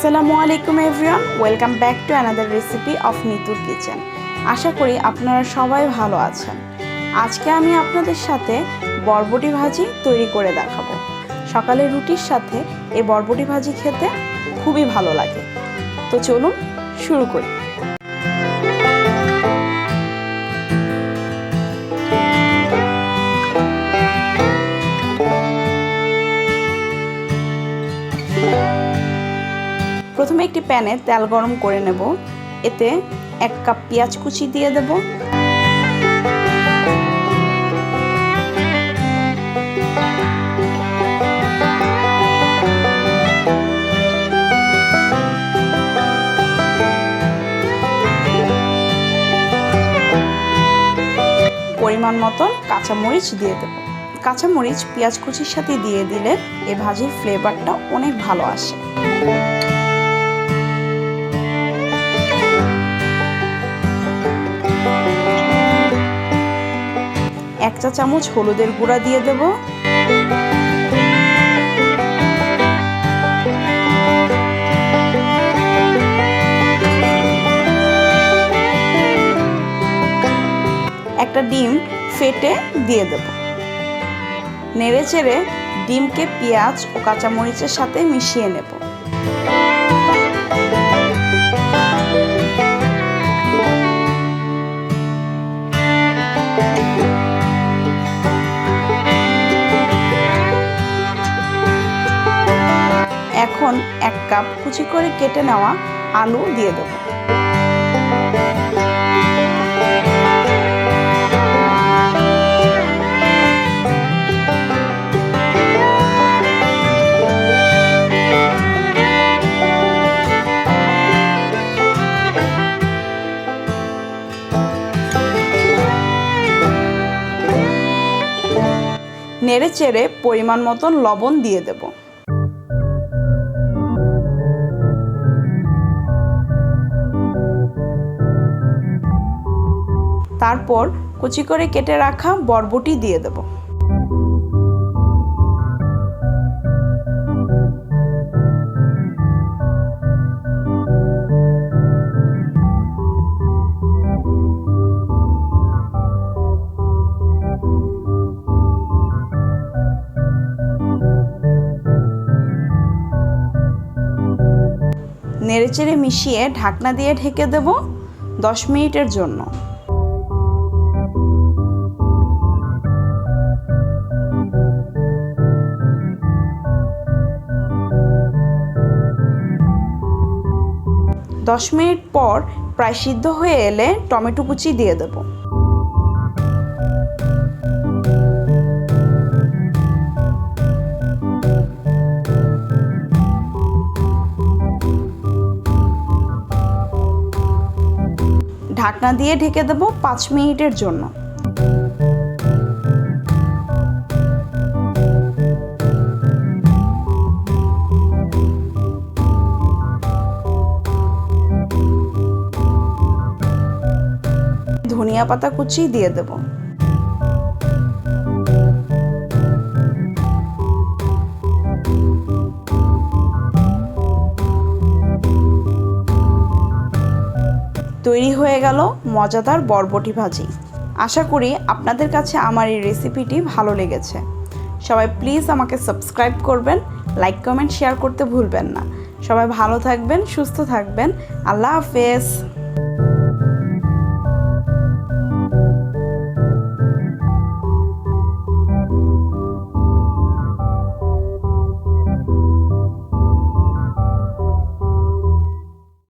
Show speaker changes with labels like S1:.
S1: আসসালামু আলাইকুম everyone, welcome back to another recipe of নিতুর কিচেন। আশা করি আপনারা সবাই ভালো আছেন। আজকে আমি আপনাদের সাথে বরবটি ভাজি তৈরি করে দেখাবো। সকালে রুটির সাথে এই বরবটি ভাজি খেতে খুবই ভালো লাগে। তো চলুন শুরু করি। প্রথমে একটি প্যানে তেল গরম করে নেব। এতে 1 কাপ পেঁয়াজ কুচি দিয়ে দেব। পরিমাণ মতন কাঁচামরিচ দিয়ে দেব। কাঁচামরিচ পেঁয়াজ কুচির সাথে দিয়ে দিলে এই ভাজির ফ্লেভারটা অনেক ভালো আসে। 1 চা চামচ হলুদের গুঁড়া দিয়ে দেব। একটা ডিম ফেটে দিয়ে দেব। নেড়েচেড়ে ডিমকে পেঁয়াজ ও কাঁচামরিচের সাথে মিশিয়ে নেব। এখন 1 কাপ কুচি করে কেটে নেওয়া আলু দিয়ে দেব। নেড়ে চেড়ে পরিমাণ মতন লবণ দিয়ে দেব। তারপর কুচি করে কেটে রাখা বরবটি দিয়ে দেব। নেড়েচেড়ে মিশিয়ে ঢাকনা দিয়ে ঢেকে দেব 10 মিনিটের জন্য। দশ মিনিট পর প্রায় সিদ্ধ হয়ে এলে টমেটো কুচি দিয়ে দেব। ঢাকনা দিয়ে ঢেকে দেব 5 মিনিটের জন্য। ধনিয়া পাতা কুচি দিয়ে দেব। তৈরি হয়ে গেল মজাদার বরবটি ভাজি। আশা করি আপনাদের কাছে আমার এই রেসিপিটি ভালো লেগেছে। সবাই প্লিজ আমাকে সাবস্ক্রাইব করবেন, লাইক কমেন্ট শেয়ার করতে ভুলবেন না। সবাই ভালো থাকবেন, সুস্থ থাকবেন। আল্লাহ হাফেজ।